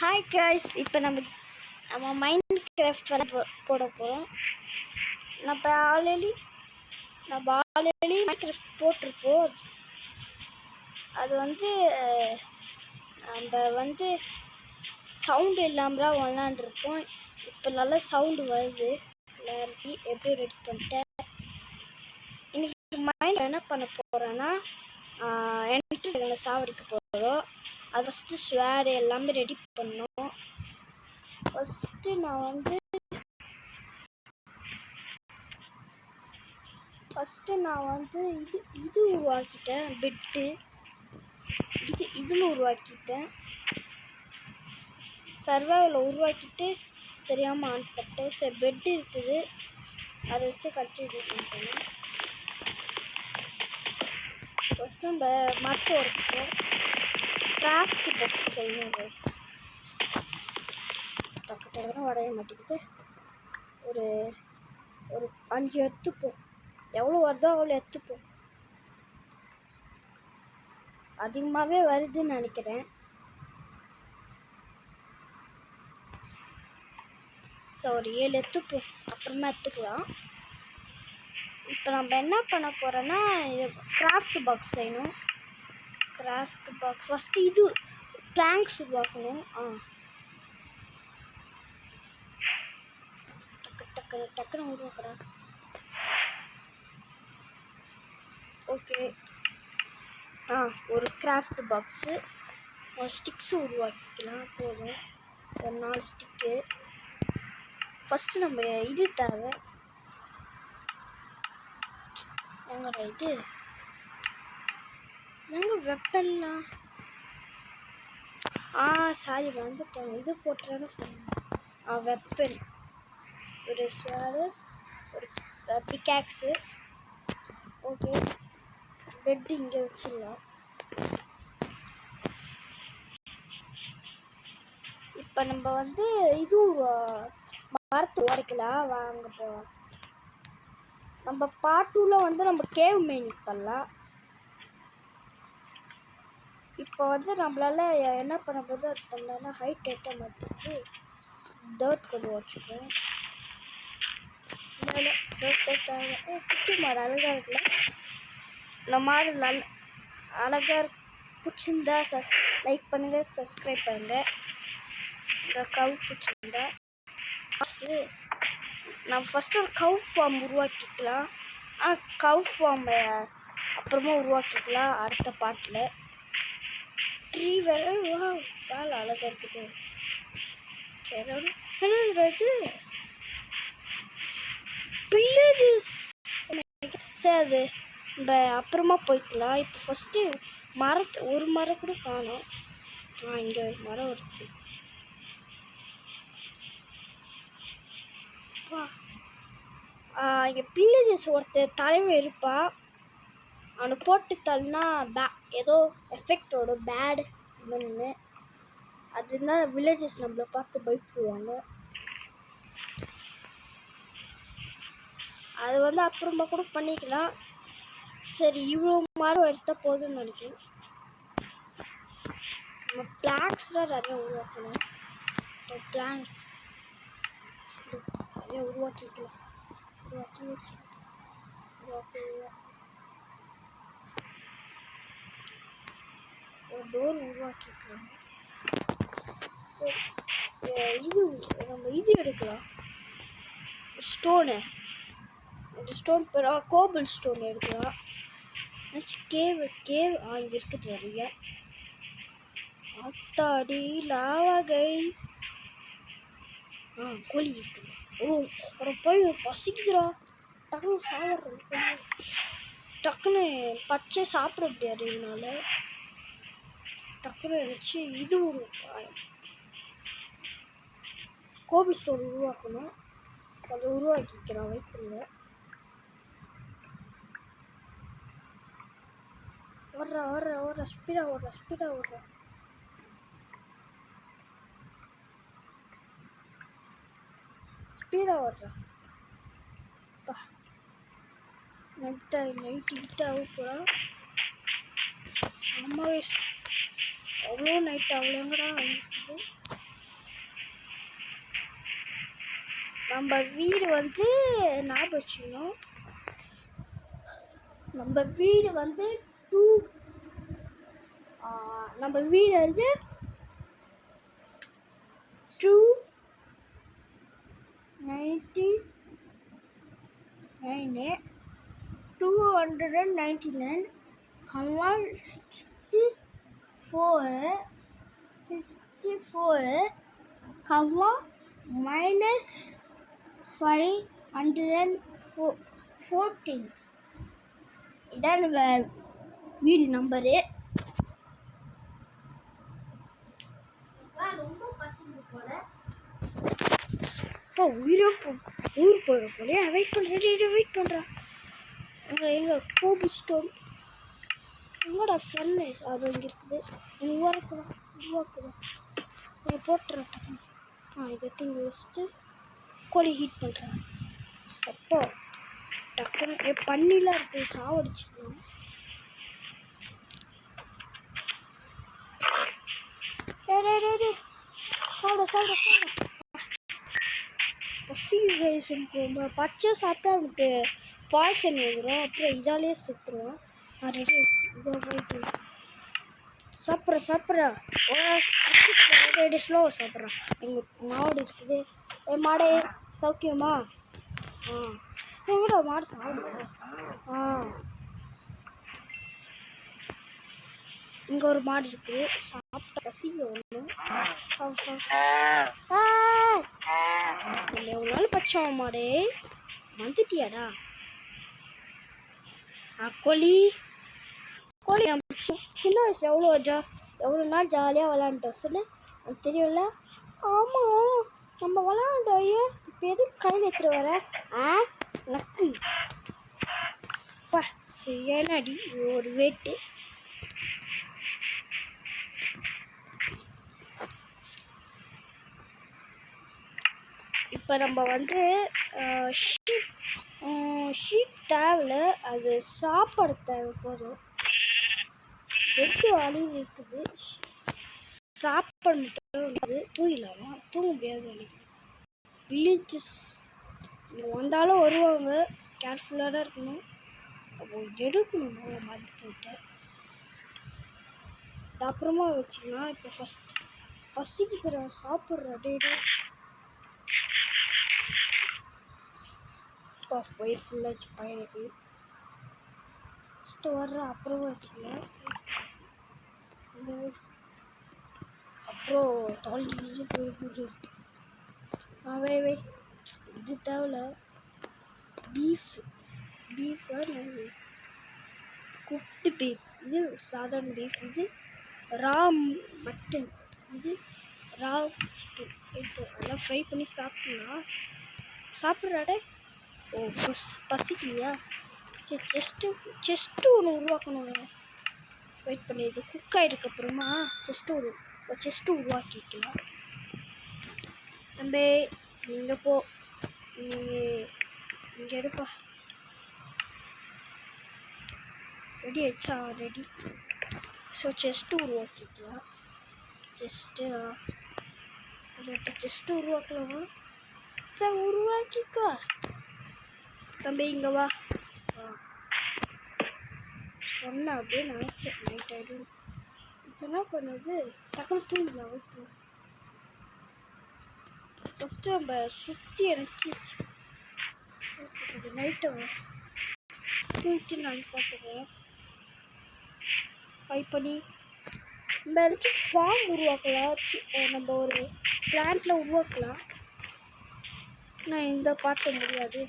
Hi guys, இப்போ நம்ம mind craft போட போகிறோம். நம்ம ஆல்ரெடி மைண்ட் கிராஃப்ட் போட்டிருப்போம். அது நம்ம சவுண்டு இல்லாமல் விளாண்டுருப்போம். இப்போ நல்லா சவுண்டு வருது. கிளாரிட்டி எப்படி ரெடி பண்ணிட்டேன். இன்னைக்கு மைண்ட் என்ன பண்ண போகிறேன்னா என்ட்ரி சாவடிக்க போகிறோம். அது ஃபஸ்ட்டு ஸ்வேடு எல்லாமே ரெடி பண்ணோம். ஃபஸ்ட்டு நான் இது உருவாக்கிட்டேன். பெட்டு இதில் உருவாக்கிட்டேன். சர்வைவில் உருவாக்கிட்டு தெரியாமல் ஆன் பண்ணிட்டேன். சரி, பெட்டு இருக்குது, அதை வச்சு கட்டி பண்ணேன். ஃபஸ்ட்டு நம்ம மரத்தை உடைச்சிட்டோம். கிராஃப்ட் பாக்ஸ் செய்யணும். டக்கு உடைய மாட்டேங்குது. ஒரு 5 எடுத்துப்போம். எவ்வளோ வருதோ அவ்வளோ எடுத்துப்போம். அதிகமாகவே வருதுன்னு நினைக்கிறேன். ஸோ ஒரு 7 எடுத்துப்போம், அப்புறமா எடுத்துக்கலாம். இப்போ நம்ம என்ன பண்ண போகிறோன்னா இது கிராஃப்ட் பாக்ஸ் செய்யணும். கிராஃப்ட் பாக்ஸ் ஃபஸ்ட்டு இது பிளாங்க்ஸ் உருவாக்கணும். டக்குன்னு உருவாக்குறேன். ஓகே, ஒரு கிராஃப்ட் பாக்ஸு, ஒரு ஸ்டிக்ஸு உருவாக்கிக்கலாம். போதும், ஒரு 4 ஸ்டிக்கு. ஃபஸ்ட்டு நம்ம இது தேவை. எங்கடா இது? எங்கே வெப்பன்லாம்? சாரி, வந்துட்டேன். இது போட்டுறேன்னு வெப்பன், ஒரு ஸ்வேடு, ஒரு பிக்காக்ஸு. ஓகே, பெட் இங்கே வச்சிடலாம். இப்போ நம்ம இது மரத்தை உடைக்கலாம். வாங்க போகலாம். நம்ம பார்ட் 2ல நம்ம கேவ் மைனிங் பண்ணலாம். இப்போ நம்மளால என்ன பண்ண போதும் அது பண்ணலாம்னா ஹைட் ஐட்டம் எடுத்துட்டு டர்ட் கொண்டு வச்சுப்போம். குட்டி மாடு அழகாக இருக்குல்ல? இந்த மாடு நல்ல அழகாக பிடிச்சிருந்தா லைக் பண்ணுங்கள், சப்ஸ்கிரைப் பண்ணுங்கள். இந்த கவு பிடிச்சிருந்தா நம்ம ஃபஸ்ட்டு ஒரு கவு ஃபார்ம் உருவாக்கிக்கலாம். கவு ஃபார்மை அப்புறமா உருவாக்கிக்கலாம் அடுத்த பாட்டில். ட்ரீ வேறு வேலை அழகாக இருக்குது. என்னது வில்லேஜஸ்? சரி, அது நம்ம அப்புறமா போய்க்கலாம். இப்போ ஃபஸ்ட்டு ஒரு மரம் கூட காணோம். இங்கே ஒரு மரம் இருக்குது. இங்கே வில்லேஜஸ் ஒருத்தர் தலைமை இருப்பா. அவனை போட்டு தள்ளினா ஏதோ எஃபெக்டோட பேட் ஒன்று. அது இருந்தால் வில்லேஜஸ் நம்மளை பார்த்து பயப்படுவாங்க. அது அப்புறமா கூட பண்ணிக்கலாம். சரி, இவ்வளோ மரம் எடுத்தால் போதும்னு நினைக்கிறேன். நம்ம பிளாங்க்ஸ்லாம் நிறைய உருவாக்கணும். பிளாங்க்ஸ் நிறைய உருவாக்கி வச்சு ஒரு டோர் உருவாக்கிக்கலாம். சரி, நம்ம இது எடுக்கலாம். ஸ்டோனு, இந்த ஸ்டோன் பேர் கோபிள் ஸ்டோன் எடுக்கலாம். கேவ் இங்கே இருக்குது நிறைய. அத்தாடி லாவா கைஸ். கோழி இருக்குது. போய் பசிக்குதுரா. டக்குன்னு சாப்பிட்றோம். டக்குன்னு பச்சை சாப்பிட முடியாது. இதனால டக்குன்னு வச்சு இது கோபிள் ஸ்டோன் உருவாக்கணும். அதை உருவாக்கிக்கிறோம். வெயிட் பண்ணுங்க. ஓடுற ஸ்பீடாக ஓடுற. நைட்டு ஆக போகிறோம். அம்மாவே அவ்வளோ நைட்டு அவ்வளோங்கடா வந்துருக்குது. நம்ம வீடு வந்து ஞாபகம் வச்சுக்கணும். நம்ம வீடு வந்து நம்ம வீடு வந்து 299 299 64 minus 514 இதான் நம்ம வீடு நம்பரு. ரொம்ப பசங்க போல இப்போ ஊர் போகிற போலையா? வெயிட் பண்ணுறேன். எங்கே கோபிஸ்டோன் எங்கடா ஃபன்னைஸ் அது இங்கே இருக்குது. உருவாக்குதான் நீ போட்டுறேன். இதை திங்க வச்சுட்டு கோழி ஹீட் பண்ணுறேன். அப்போ டக்குன்னு பண்ணிலாம் இருக்குது, சாவடிச்சிடலாம். சாப்பிட பச்சை சாப்பிட்டா அவனுக்கு பாய்சன் வந்துடும். அப்புறம் இதாலே செத்துருவோம். ரெடி ஆச்சு. இதை போயிட்டு சாப்பிட்றேன். ஸ்லோவாக சாப்பிட்றேன். எங்கள் மாடு இருக்குது. மாடே சௌக்கியமா? எங்கடா மாடு சாப்பிடுது? இங்கே ஒரு மாடு இருக்குது. சாப்பிட்ட பசிங்க ஒன்று. எவ்வளோ நாள் பச்சோம் மாடே, வந்துட்டியாடா? கோழி சின்ன வயசில் எவ்வளோ நாள் ஜாலியாக விளாண்டோம் சொல்லு, எனக்கு தெரியும்ல. ஆமாம், நம்ம விளாண்டோம். இப்போ எதுக்கு கையில் எடுத்துகிட்டு வர? நக்கு சரியான அடி. ஒரு வேட்டு. இப்போ நம்ம வந்து ஷீப் தேவையில்ல, அது சாப்பாடு தேவை போதும். வெட்டு அழிவு இருக்குது. சாப்பாடு மட்டும் தூங்கிடலாமா? தூங்க முடியாது எனக்கு. வில்லேஜஸ் இங்கே வந்தாலும் வருவாங்க, கேர்ஃபுல்லாக தான் இருக்கணும். அப்போ எடுக்கணும் மருந்து போட்டு. அப்புறமா வச்சுக்கலாம். இப்போ ஃபஸ்ட் பசிக்கிற சாப்பிட்ற டேடு வயிறு ஃபுல்லாச்சு பையனுக்கு. ஃபஸ்ட்டு வர்ற அப்புறமா வச்சுக்கலாம். அப்புறம் தாண்டி போயிடுது. வை இது தேவையில்ல. பீஃபா குக்டு பீஃப், இது சாதாரண பீஃப், இது ரா மட்டன், இது ரா சிக்கன். இப்போ அதெல்லாம் ஃப்ரை பண்ணி சாப்பிட்றாடே. பசிக்கலையா? சரி, செஸ்ட்டு ஒன்று உருவாக்கணும். வெயிட் பண்ணி இது குக் ஆகிடுக்கப்புறமா செஸ்ட்டு உருவாக்கிக்கலாம். தம்பி இங்கே போ, இங்கே எடுப்பா. ரெடி ஆச்சா? ரெடி. ஸோ செஸ்ட்டு உருவாக்கிக்கலாம். செஸ்ட்டு உருவாக்கலாமா? சார் உருவாக்கிக்கோ தம்பி. இங்கே வா. சொன்ன அப்படியே நினச்சேன். நைட் ஆகிடும். இப்போ என்ன பண்ணுது? டக்குனு தூங்கலாம். இப்போ ஃபஸ்ட்டு நம்ம சுற்றி அணைச்சி நைட்டை தூக்கிட்டு நான் பார்த்துக்குவேன். ஃபை பண்ணி நம்ம ஏதாச்சும் ஃபார்ம் உருவாக்கலாம். நம்ம ஒரு பிளான்ட்டில் உருவாக்கலாம். நான் இந்த பாட்டில் முடியாது.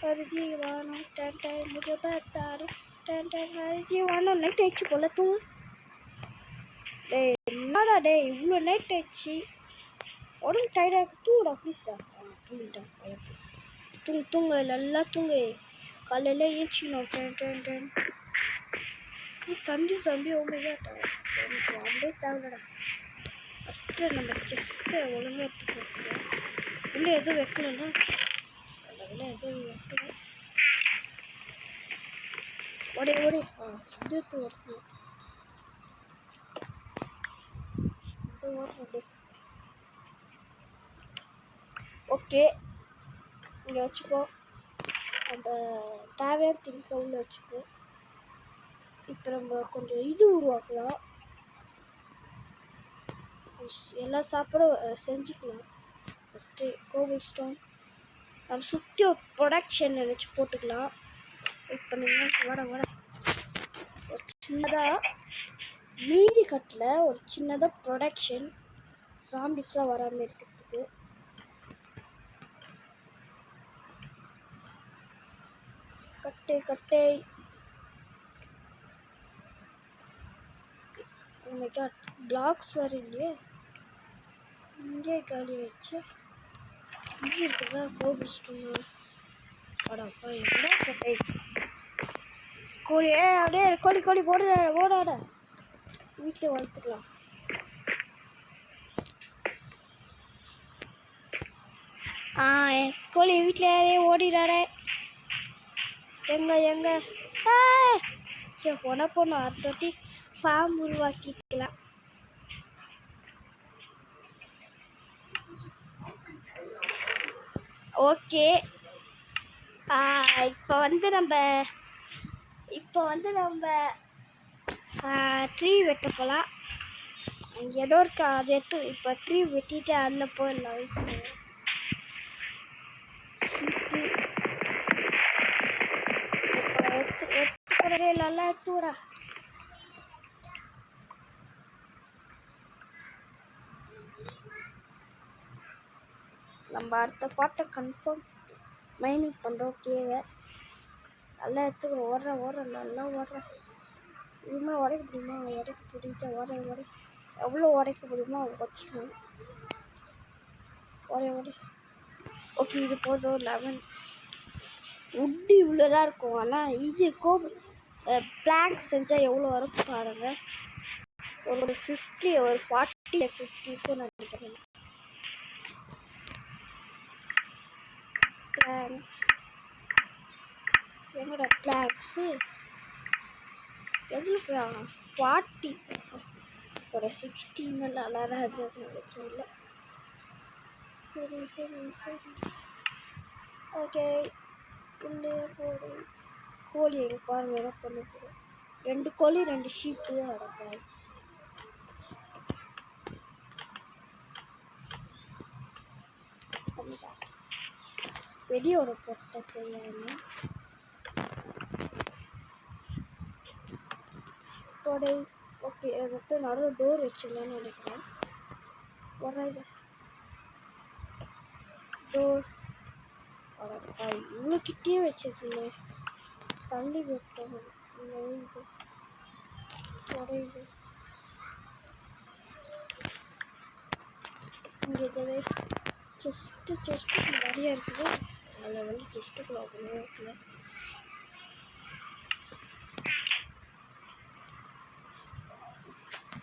ஹரிஜீவானோ டன் டன் मुझे बता रे டன் டன் ஹரிஜீவானோ. நைட் ஆயிடுச்சு போல, தூங்கு. என்னடா டேய், இவ்வளோ நைட் ஆயிடுச்சு, உடம்பு டயர்டாக தூங்குடா ப்ளீஸ்டா. தூங்கிட்டான் பையன். தூங்கு நல்லா தூங்கு. காலையில் ஏஞ்சிக்கணும். டன் தம்பி ஒழுங்காட்டா எனக்கு அப்படியே தேவைடா. ஃபஸ்ட்டு நம்ம செஸ்ட்டை ஒழுங்காக எடுத்துக்கோ. உள்ளே எதுவும் வைக்கலன்னா எதுவும் வைக்கல. ஓடி இது வருது. ஓகே, இங்கே வச்சுக்கோ. அந்த தேவையான திங்ஸ் உள்ள வச்சுக்கோ. இப்போ நம்ம கொஞ்சம் இது உருவாக்கலாம். எல்லாம் சாப்பிட செஞ்சுக்கலாம். ஃபஸ்ட்டு கோபிள் ஸ்டோன் நம்ம சுற்றி ஒரு ப்ரொடக்ஷன் நினச்சி போட்டுக்கலாம். இப்போ நீங்கள் வர ஒரு சின்னதாக வீடு கட்டல, ஒரு சின்னதாக ப்ரொடக்ஷன் ஜாம்பிஸ்லாம் வராமல் இருக்கிறதுக்கு. கட்டை பிளாக்ஸ் வேறு இல்லையே, இங்கே காலி ஆயிடுச்சு. இங்கே இருக்குதா கோபிள் ஸ்டோன்? அடப்பா எங்கடா கட்டை? கோழி அப்படியே கோழி ஓடாட வீட்டில் வளர்த்துக்கலாம். கோழி வீட்டில் யாரே ஓடிடாடே. எங்க சரி போன அடுத்த வாட்டி ஃபார்ம் உருவாக்கிக்கலாம். ஓகே, இப்போ வந்து நம்ம ட்ரீ வெட்ட போகலாம். அங்கே ஏதோ இருக்கா, அது எடுத்து இப்போ ட்ரீ வெட்டிட்டு அதில் போயிடலாம். வெயிட் பண்ணுவோம். எடுத்து நல்லா எடுத்துடா. நம்ம அடுத்த பாட்டை கன்ஃபார்ம் மைனிங் பண்ணுறோம். ஓகேவே நல்லா எடுத்துக்கிறோம். ஓடுற நல்லா ஓடுறேன். இதுமாதிரி உடைக்க முடியுமா? உடைக்க முடியுது. உடை எவ்வளோ உடைக்க முடியுமோ உடைச்சிக்கணும். உடை ஓகே, இது போதும். 11 உட்டு இவ்வளோதான் இருக்கும். ஆனால் இது பிளாங்க் செஞ்சால் எவ்வளோ வரும் பாருங்க. ஒரு 50 ஒரு 40 50 நினைக்கிறேன். பிளாங்க்ஸ் என்னோட பிளாங்க்ஸு எதில் 40 ஒரு 16 அலராது நினச்சேன். இல்லை சரி ஓகே. உள்ளே கோழி எங்கே பாருங்கள் என்ன பண்ணிக்கிறோம். 2 கோழி 2 ஷீப்பு அடக்காது. வெடியோட பொட்டை தெரியாமல் தொடை. ஓகே, அதுக்கு நிறைய டோர் வச்சிடலான்னு நினைக்கிறேன். வராது டோர் இவ்வளோ கிட்டே வச்சிருக்கீங்க. தள்ளி வைக்கணும். உடையுது. இங்கே எதாவது செஸ்ட்டு நிறையா இருக்குது. அதில் வந்து செஸ்ட்டுக்குள்ள அவ்வளோ இருக்குல்ல.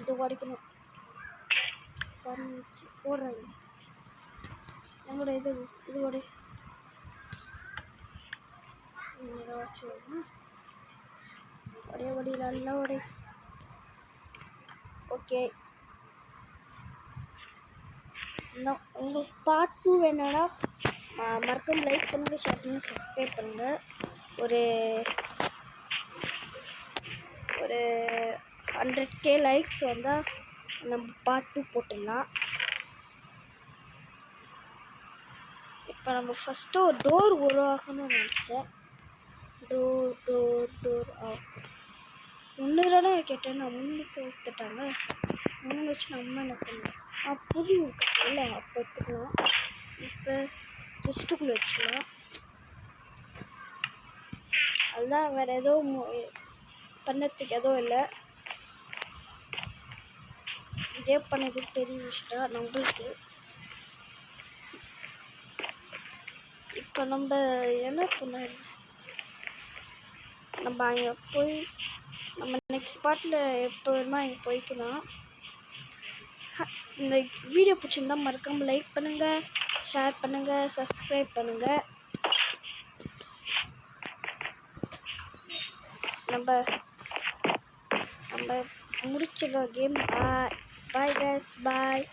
இது உடைக்கணும். ஃபர்னிச்சு போடுறாங்க. என்னோட இது உடை நல்லா உடை. ஓகே, உங்களுக்கு பார்ட் 2 வேணும்னா மறக்காம லைக் பண்ணுங்கள், ஷேர் பண்ணுங்கள், சப்ஸ்கிரைப் பண்ணுங்கள். ஒரு 100K லைக்ஸ் வந்தால் நம்ம பார்ட் 2 போட்டுடலாம். இப்போ நம்ம ஃபஸ்ட்டு ஒரு டோர் உருவாக்கணும்னு நினச்சேன். டோர் ஒன்றுதானே கேட்டேன். நான் 3 கொடுத்துட்டாங்க. 3 வச்சு நம்ம என்ன பண்ணலாம்? புது இல்லை அப்போ எடுத்துக்கலாம். இப்போ ஜஸ்ட்டுக்குள்ளே வச்சுக்கலாம். அதுதான், வேறு எதுவும் பண்ணத்துக்கு எதுவும் இல்லை. இதே பண்ணது பெரிய விஷயம் நம்மளுக்கு. இப்போ நம்ம என்ன பண்ண, நம்ம அங்கே போய் நம்ம நெக்ஸ்ட் பார்ட்டில் எப்போ வேணுமோ அங்கே போய்க்கலாம். இந்த வீடியோ பிடிச்சிருந்தா மறக்காமல் லைக் பண்ணுங்கள், ஷேர் பண்ணுங்கள், சப்ஸ்கிரைப் பண்ணுங்கள். நம்ம முடிச்சிடலாம் கேம். பாய் கைஸ், பாய்.